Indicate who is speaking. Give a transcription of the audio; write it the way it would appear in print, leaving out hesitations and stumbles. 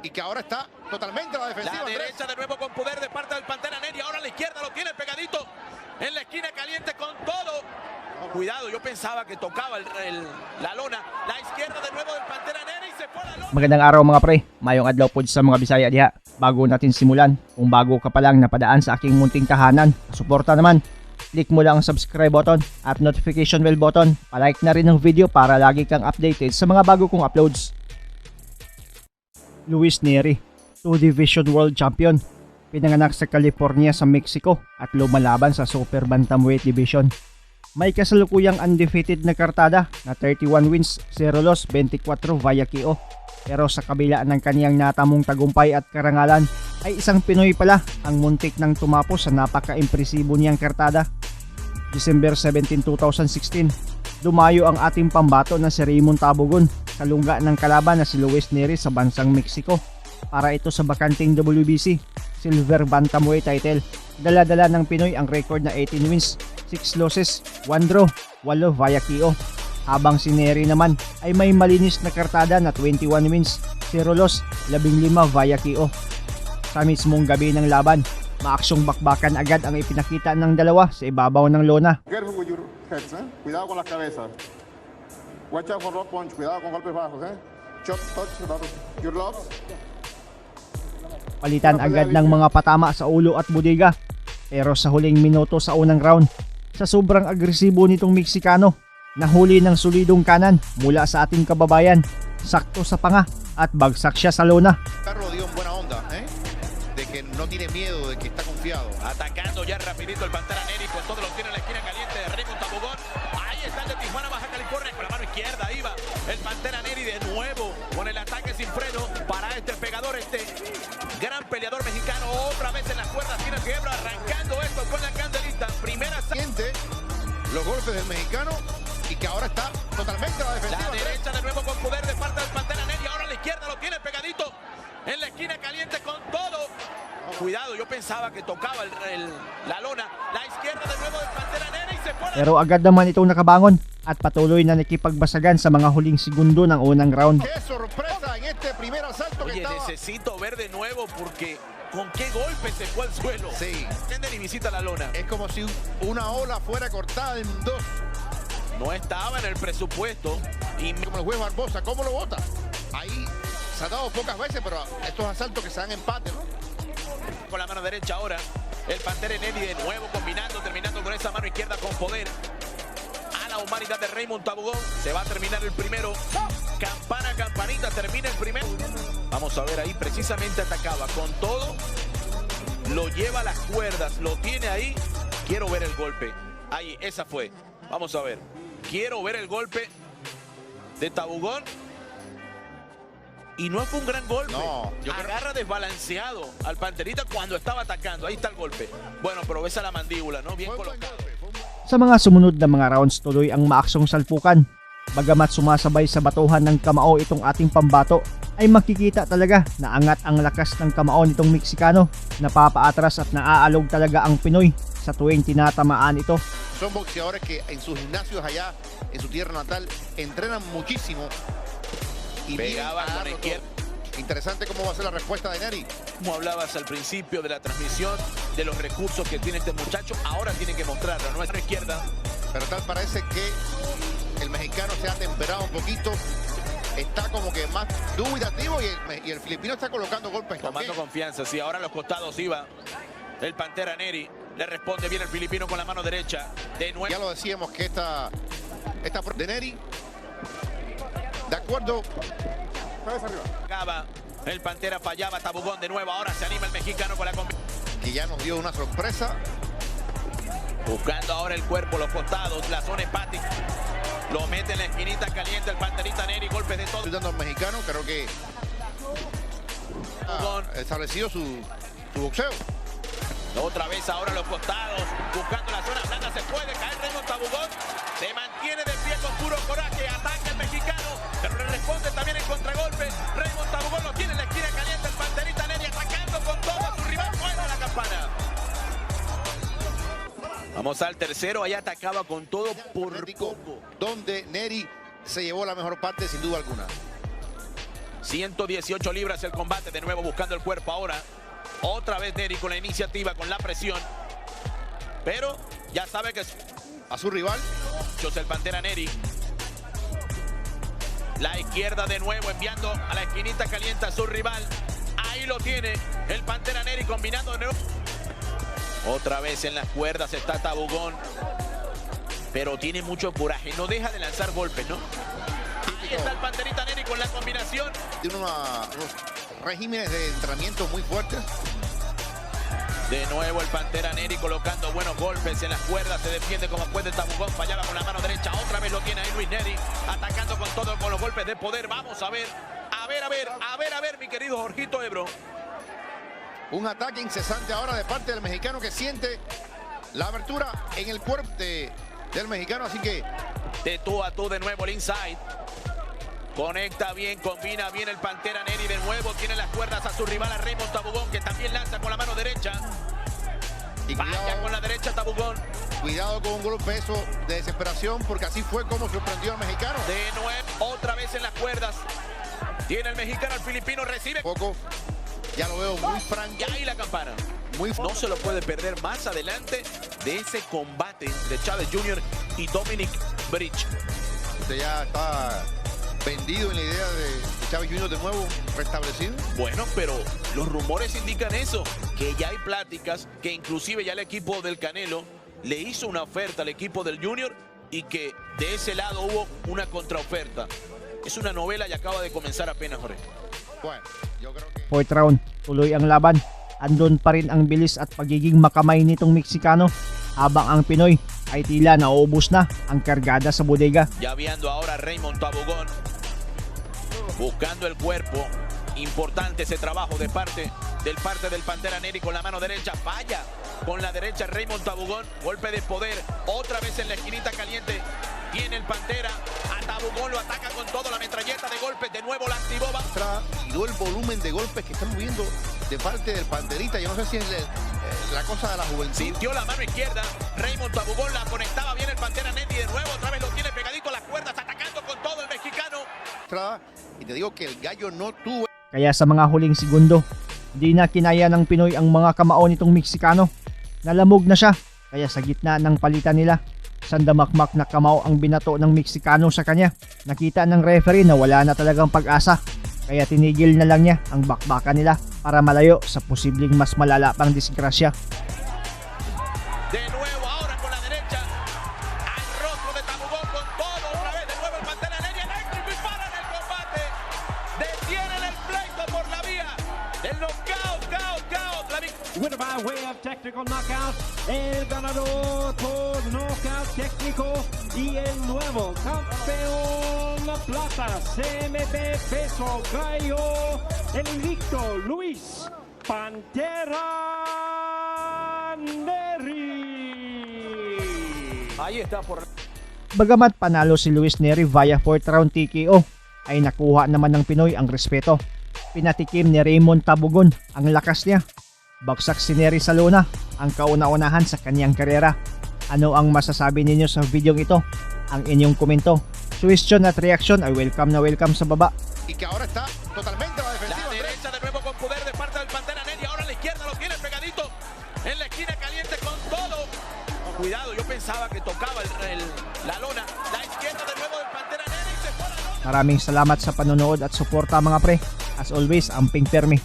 Speaker 1: y que ahora está totalmente a la defensiva.
Speaker 2: La derecha de nuevo con poder de parte del Pantera Neri. Ahora a la izquierda lo tiene pegadito en la esquina caliente con todo. Cuidado, yo pensaba que tocaba la lona. La izquierda de nuevo del Pantera Neri y se fue a la lona.
Speaker 3: Magandang araw mga pre, mayong adlaw po sa mga Bisaya diha. Bago natin simulan, kung bago ka pa lang napadaan sa aking munting tahanan, suporta naman. Click mo lang ang subscribe button at notification bell button. Palike na rin ng video para lagi kang updated sa mga bago kong uploads. Luis Nery, 2 Division World Champion. Pinanganak sa California sa Mexico at lumalaban sa Super Bantamweight Division. May kasalukuyang undefeated na kartada na 31 wins, 0 loss, 24 via KO. Pero sa kabila ng kaniyang natamong tagumpay at karangalan, ay isang Pinoy pala ang muntik nang tumapos sa napaka-impresibo niyang kartada. December 17, 2016, dumayo ang ating pambato na si Raymond Tabogon sa lungga ng kalaban na si Luis Nery sa bansang Mexico para ito sa bakanting WBC Silver Bantamweight title. Dala-dala ng Pinoy ang record na 18 wins, 6 losses, 1 draw, 8 via KO. Habang si Nery naman ay may malinis na kartada na 21 wins, 0 loss, 15 via KO. Sa mismong gabi ng laban, maaksyong bakbakan agad ang ipinakita ng dalawa sa ibabaw ng lona.
Speaker 4: Careful with your heads, eh? Cuidado con las cabezas. Watch out for rock punch. Cuidado con golpes bajos, eh? Chop, touch, your gloves.
Speaker 3: Palitan agad ng mga patama sa ulo at budiga. Pero sa huling minuto sa unang round, sa sobrang agresibo nitong Meksikano, nahuli ng solidong kanan mula sa ating kababayan, sakto sa panga at bagsak siya sa lona.
Speaker 1: Carlos dio en buena onda, de que no tiene miedo, de que está confiado.
Speaker 2: Atacando ya rapidito el Pantera Neri con todo lo tiene en la esquina caliente de Raymond Tabogon. Ahí está el de Tijuana, Baja California, con la mano izquierda. Ahí va el Pantera Neri de nuevo con el ataque sin freno para este pegador, este gran peleador mexicano. Otra vez en las cuerdas, tiene quiebra, arrancando esto con la candelita. Primera
Speaker 1: Siente los golpes del mexicano y que ahora está totalmente a la defensiva.
Speaker 2: la derecha de nuevo con poder de parte del Pantera Neri. Ahora a la izquierda lo tiene pegadito en la esquina caliente con todo. Cuidado, yo pensaba que tocaba la lona. La izquierda de nuevo del Pantera Neri y se fue.
Speaker 3: Pero agad naman itong nakabangon at patuloy na nakipagbasagan sa mga huling segundo ng unang round.
Speaker 1: ¡Qué sorpresa en este primer asalto que
Speaker 2: Oye,
Speaker 1: estaba!
Speaker 2: necesito ver de nuevo porque con qué golpe se fue al suelo.
Speaker 1: Sí.
Speaker 2: Y visita la lona.
Speaker 1: Es como si una ola fuera cortada en dos.
Speaker 2: No estaba en el presupuesto. Y
Speaker 1: Como el juez Barbosa, ¿cómo lo vota? Ahí se ha dado pocas veces, pero estos asaltos que se dan empate, ¿no?
Speaker 2: con la mano derecha ahora el Pantera Neri de nuevo combinando, terminando con esa mano izquierda con poder. A la humanidad de Raymond Tabogon. Se va a terminar el primero. Campana, campanita, termina el primero. Vamos a ver ahí, precisamente atacaba con todo. Lo lleva a las cuerdas, lo tiene ahí. Quiero ver el golpe. Ahí, esa fue. Vamos a ver. Quiero ver el golpe de Tabogon. Y no fue un gran golpe.
Speaker 1: No, yo creo...
Speaker 2: Agarra desbalanceado al Panterita cuando estaba atacando. Ahí está el golpe. Bueno, pero ves a la mandíbula, ¿no? Bien colocado.
Speaker 3: Sa mga sumunod na mga rounds, tuloy ang maaksyong salpukan. Bagamat sumasabay sa batuhan ng kamao itong ating pambato, ay makikita talaga na angat ang lakas ng kamao nitong Meksikano. Napapaatras at naaalog talaga ang Pinoy sa tuwing tinatamaan ito.
Speaker 1: Son boxeadores que en sus gimnasios allá, en su tierra natal, entrenan muchísimo. Y
Speaker 2: pegaba con la izquierda.
Speaker 1: Interesante cómo va a ser la respuesta de Nery.
Speaker 2: Como hablabas al principio de la transmisión, de los recursos que tiene este muchacho, ahora tiene que mostrarlo. Nuestra izquierda.
Speaker 1: Pero tal parece que el mexicano se ha temperado un poquito. Está como que más dubitativo y el filipino está colocando golpes.
Speaker 2: Tomando
Speaker 1: también
Speaker 2: confianza, sí. Ahora a los costados iba el Pantera Neri. Le responde bien el filipino con la mano derecha. De nuevo.
Speaker 1: Ya lo decíamos que esta de Nery, de acuerdo.
Speaker 4: Cabeza arriba.
Speaker 2: Acaba. El Pantera fallaba. Tabogon de nuevo. Ahora se anima el mexicano con la combinación.
Speaker 1: Que ya nos dio una sorpresa.
Speaker 2: Buscando ahora el cuerpo, los costados, la zona hepática. Lo mete en la esquinita caliente el Panterita Neri. Golpes de todo.
Speaker 1: Ayudando al mexicano, creo que ha establecido su boxeo.
Speaker 2: Otra vez ahora los costados, buscando la zona blanda, se puede caer Raymond Tabogon, se mantiene de pie con puro coraje, ataca el mexicano, pero le responde también en contragolpe. Raymond Tabogon lo tiene en la esquina caliente, el Panterita Neri atacando con todo a su rival, fuera la campana. Vamos al tercero, ahí atacaba con todo por poco.
Speaker 1: Donde Nery se llevó la mejor parte sin duda alguna.
Speaker 2: 118 libras el combate, de nuevo buscando el cuerpo ahora. Otra vez Neri con la iniciativa, con la presión. Pero ya sabe que
Speaker 1: A su rival.
Speaker 2: es el Pantera Neri. La izquierda de nuevo enviando a la esquinita caliente a su rival. Ahí lo tiene el Pantera Neri combinando de nuevo. Otra vez en las cuerdas está Tabugón. Pero tiene mucho coraje, no deja de lanzar golpes, ¿no? Ahí está el Panterita Neri con la combinación.
Speaker 1: Tiene unos regímenes de entrenamiento muy fuertes.
Speaker 2: De nuevo el Pantera Neri colocando buenos golpes en las cuerdas. Se defiende como puede. Tabugón fallaba con la mano derecha. Otra vez lo tiene ahí Luis Neri. Atacando con todo, con los golpes de poder. Vamos a ver. A ver, mi querido Jorgito Ebro.
Speaker 1: Un ataque incesante ahora de parte del mexicano que siente la abertura en el cuerpo del mexicano. Así que
Speaker 2: De tú a tú de nuevo el inside. Conecta bien, combina bien el Pantera Neri. De nuevo tiene las cuerdas a su rival, a Raymond Tabugón, que también lanza con la mano derecha.
Speaker 1: y
Speaker 2: Vaya con la derecha Tabugón.
Speaker 1: cuidado con un golpe eso de desesperación, porque así fue como sorprendió al mexicano.
Speaker 2: De nuevo, otra vez en las cuerdas. Tiene el mexicano, el filipino recibe.
Speaker 1: Poco, ya lo veo muy franco,
Speaker 2: Y ahí la campana.
Speaker 1: muy
Speaker 2: No se lo puede perder más adelante de ese combate entre Chávez Jr. y Dominic Bridge.
Speaker 1: Usted ya está vendido en la idea de Chávez Jr. de nuevo restablecido.
Speaker 2: Bueno, pero los rumores indican eso, que ya hay pláticas, que inclusive ya el equipo del Canelo le hizo una oferta al equipo del Junior y que de ese lado hubo una contraoferta. Es una novela y acaba de comenzar apenas, Jorge.
Speaker 1: Bueno, yo creo que
Speaker 3: 4th round, tuloy ang laban. Andun pa rin ang bilis at pagiging makamay nitong Meksikano, habang ang Pinoy ay tila nauubos na ang kargada sa bodega.
Speaker 2: Ya viendo ahora a Raymond Tabugón buscando el cuerpo. Importante ese trabajo de parte del Pantera Neri con la mano derecha. Falla con la derecha Raymond Tabugón. Golpe de poder. Otra vez en la esquinita caliente. Tiene el Pantera. A Tabugón lo ataca con todo. La metralleta de golpes. De nuevo la activó.
Speaker 1: tiró el volumen de golpes que estamos viendo de parte del Panterita. Yo no sé si es la cosa de la juventud.
Speaker 2: Sintió la mano izquierda. Raymond Tabugón la conectaba bien el Pantera Neri. De nuevo otra vez lo tiene pegadito a las cuerdas. Atacando con todo el mexicano.
Speaker 1: Y te digo que el gallo no tuvo
Speaker 3: Kaya sa mga huling segundo, di na kinaya ng Pinoy ang mga kamao nitong Meksikano. Nalamog na siya, kaya sa gitna ng palitan nila, sandamakmak na kamao ang binato ng Meksikano sa kanya. Nakita ng referee na wala na talagang pag-asa, kaya tinigil na lang niya ang bakbakan nila para malayo sa posibleng mas malala pang disgrasya.
Speaker 2: De nuevo ahora con la derecha al rostro de Tabugón con todo otra vez. De nuevo el Pantera Neri eléctrico y para en el combate. Detienen el pleito por la vía del knockout.
Speaker 5: Winner by way of technical knockout, el ganador por knockout técnico y el nuevo campeón plata CMB peso gallo, el invicto Luis Pantera Neri.
Speaker 2: Ahí está por...
Speaker 3: Bagamat panalo si Luis Neri via 4th round TKO, ay nakuha naman ng Pinoy ang respeto. Pinatikim ni Raymond Tabugón ang lakas niya. Bagsak si Neri sa luna, ang kauna-unahan sa kanyang karera. Ano ang masasabi ninyo sa video ito? Ang inyong komento, question at reaction ay welcome na welcome sa baba.
Speaker 1: y que ahora está totalmente a la defensiva.
Speaker 2: La derecha de nuevo con poder de parte del Pantera Neri. Ahora a la izquierda lo tiene pegadito en la esquina caliente con todo. Cuidado, yo pensaba que tocaba la lona. La izquierda de nuevo del Pantera Neri y se fue a la lona.
Speaker 3: Maraming salamat sa panonood at suporta mga pre. As always, amping permi.